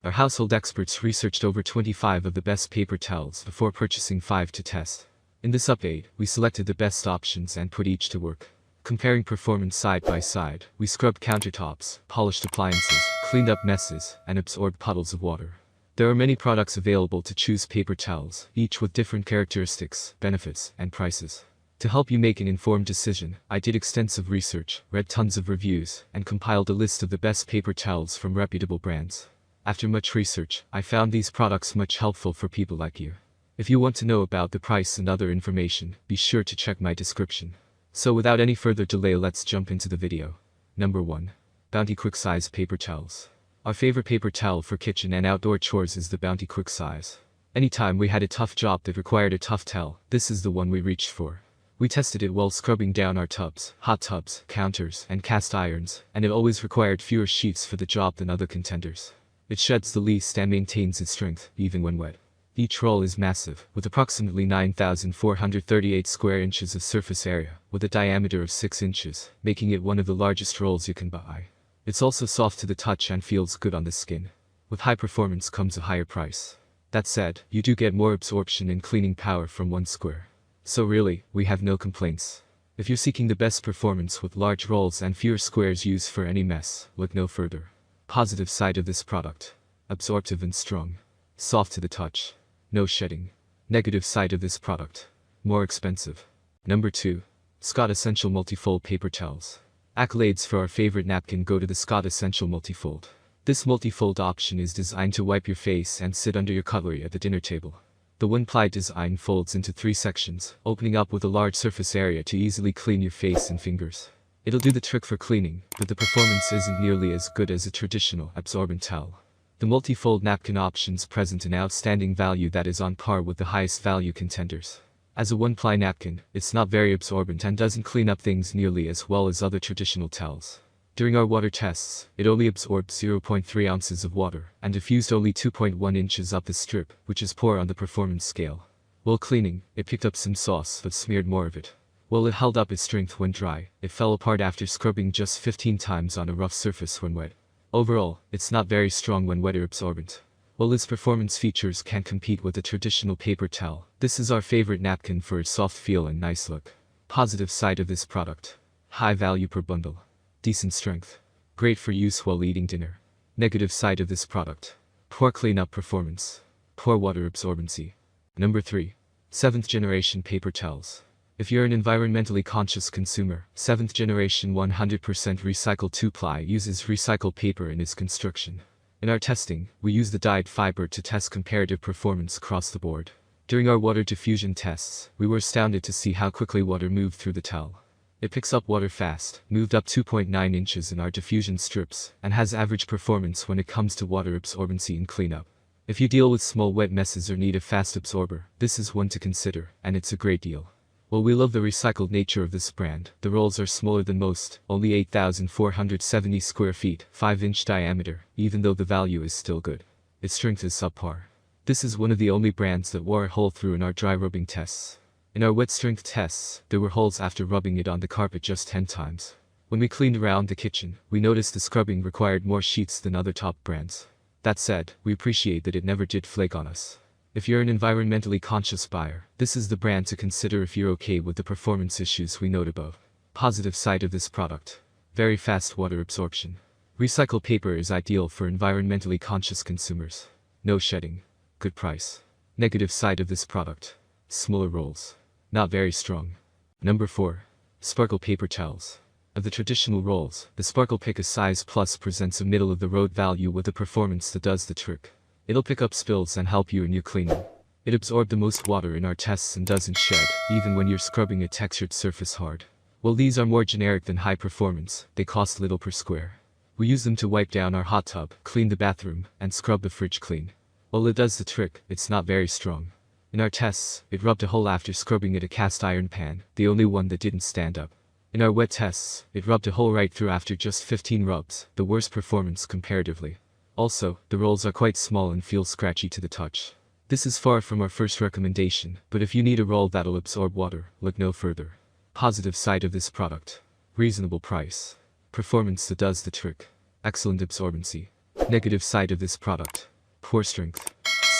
Our household experts researched over 25 of the best paper towels before purchasing 5 to test. In this update, we selected the best options and put each to work. Comparing performance side by side, we scrubbed countertops, polished appliances, cleaned up messes, and absorbed puddles of water. There are many products available to choose paper towels, each with different characteristics, benefits, and prices. To help you make an informed decision, I did extensive research, read tons of reviews, and compiled a list of the best paper towels from reputable brands. After much research, I found these products much helpful for people like you. If you want to know about the price and other information, be sure to check my description. So without any further delay, let's jump into the video. Number 1. Bounty Quick Size Paper Towels. Our favorite paper towel for kitchen and outdoor chores is the Bounty Quick Size. Anytime we had a tough job that required a tough towel, this is the one we reached for. We tested it while scrubbing down our tubs, hot tubs, counters, and cast irons, and it always required fewer sheets for the job than other contenders. It sheds the least and maintains its strength, even when wet. Each roll is massive, with approximately 9,438 square inches of surface area, with a diameter of 6 inches, making it one of the largest rolls you can buy. It's also soft to the touch and feels good on the skin. With high performance comes a higher price. That said, you do get more absorption and cleaning power from one square. So really, we have no complaints. If you're seeking the best performance with large rolls and fewer squares used for any mess, look no further. Positive side of this product. Absorptive and strong. Soft to the touch. No shedding. Negative side of this product. More expensive. Number 2. Scott Essential Multifold Paper Towels. Accolades for our favorite napkin go to the Scott Essential Multifold. This multifold option is designed to wipe your face and sit under your cutlery at the dinner table. The one-ply design folds into 3 sections, opening up with a large surface area to easily clean your face and fingers. It'll do the trick for cleaning, but the performance isn't nearly as good as a traditional absorbent towel. The multi-fold napkin options present an outstanding value that is on par with the highest value contenders. As a one-ply napkin, it's not very absorbent and doesn't clean up things nearly as well as other traditional towels. During our water tests, it only absorbed 0.3 ounces of water and diffused only 2.1 inches up the strip, which is poor on the performance scale. While cleaning, it picked up some sauce but smeared more of it. While it held up its strength when dry, it fell apart after scrubbing just 15 times on a rough surface when wet. Overall, it's not very strong when wet or absorbent. While its performance features can't compete with a traditional paper towel, this is our favorite napkin for its soft feel and nice look. Positive side of this product. High value per bundle. Decent strength. Great for use while eating dinner. Negative side of this product. Poor cleanup performance. Poor water absorbency. Number 3. 7th Generation Paper Towels. If you're an environmentally conscious consumer, 7th Generation 100% recycled 2-ply uses recycled paper in its construction. In our testing, we use the dyed fiber to test comparative performance across the board. During our water diffusion tests, we were astounded to see how quickly water moved through the towel. It picks up water fast, moved up 2.9 inches in our diffusion strips, and has average performance when it comes to water absorbency and cleanup. If you deal with small wet messes or need a fast absorber, this is one to consider, and it's a great deal. While we love the recycled nature of this brand, the rolls are smaller than most, only 8,470 square feet, 5-inch diameter, even though the value is still good. Its strength is subpar. This is one of the only brands that wore a hole through in our dry rubbing tests. In our wet strength tests, there were holes after rubbing it on the carpet just 10 times. When we cleaned around the kitchen, we noticed the scrubbing required more sheets than other top brands. That said, we appreciate that it never did flake on us. If you're an environmentally conscious buyer, this is the brand to consider if you're okay with the performance issues we note above. Positive side of this product. Very fast water absorption. Recycled paper is ideal for environmentally conscious consumers. No shedding. Good price. Negative side of this product. Smaller rolls. Not very strong. Number 4. Sparkle Paper Towels. Of the traditional rolls, the Sparkle Pick a Size Plus presents a middle-of-the-road value with a performance that does the trick. It'll pick up spills and help you in your cleaning. It absorbed the most water in our tests and doesn't shed, even when you're scrubbing a textured surface hard. While these are more generic than high performance, they cost little per square. We use them to wipe down our hot tub, clean the bathroom, and scrub the fridge clean. While it does the trick, it's not very strong. In our tests, it rubbed a hole after scrubbing at a cast iron pan, the only one that didn't stand up. In our wet tests, it rubbed a hole right through after just 15 rubs, the worst performance comparatively. Also, the rolls are quite small and feel scratchy to the touch. This is far from our first recommendation, but if you need a roll that'll absorb water, look no further. Positive side of this product. Reasonable price. Performance that does the trick. Excellent absorbency. Negative side of this product. Poor strength.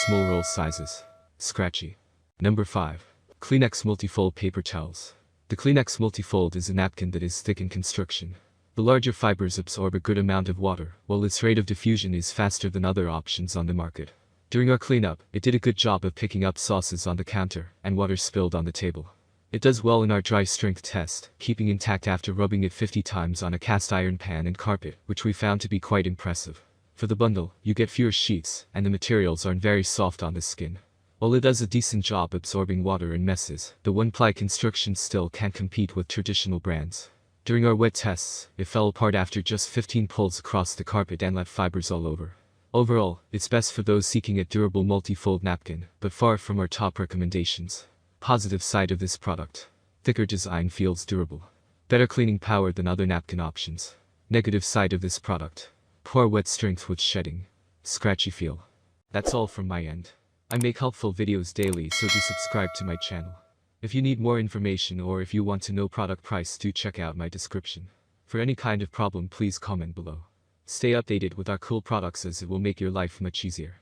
Small roll sizes. Scratchy. Number 5. Kleenex Multifold Paper Towels. The Kleenex Multifold is a napkin that is thick in construction. The larger fibers absorb a good amount of water, while its rate of diffusion is faster than other options on the market. During our cleanup, it did a good job of picking up sauces on the counter and water spilled on the table. It does well in our dry strength test, keeping intact after rubbing it 50 times on a cast iron pan and carpet, which we found to be quite impressive. For the bundle, you get fewer sheets, and the materials aren't very soft on the skin. While it does a decent job absorbing water and messes, the one-ply construction still can't compete with traditional brands. During our wet tests, it fell apart after just 15 pulls across the carpet and left fibers all over. Overall, it's best for those seeking a durable multi-fold napkin, but far from our top recommendations. Positive side of this product. Thicker design feels durable. Better cleaning power than other napkin options. Negative side of this product. Poor wet strength with shedding. Scratchy feel. That's all from my end. I make helpful videos daily, so do subscribe to my channel. If you need more information or if you want to know product price, do check out my description. For any kind of problem, please comment below. Stay updated with our cool products as it will make your life much easier.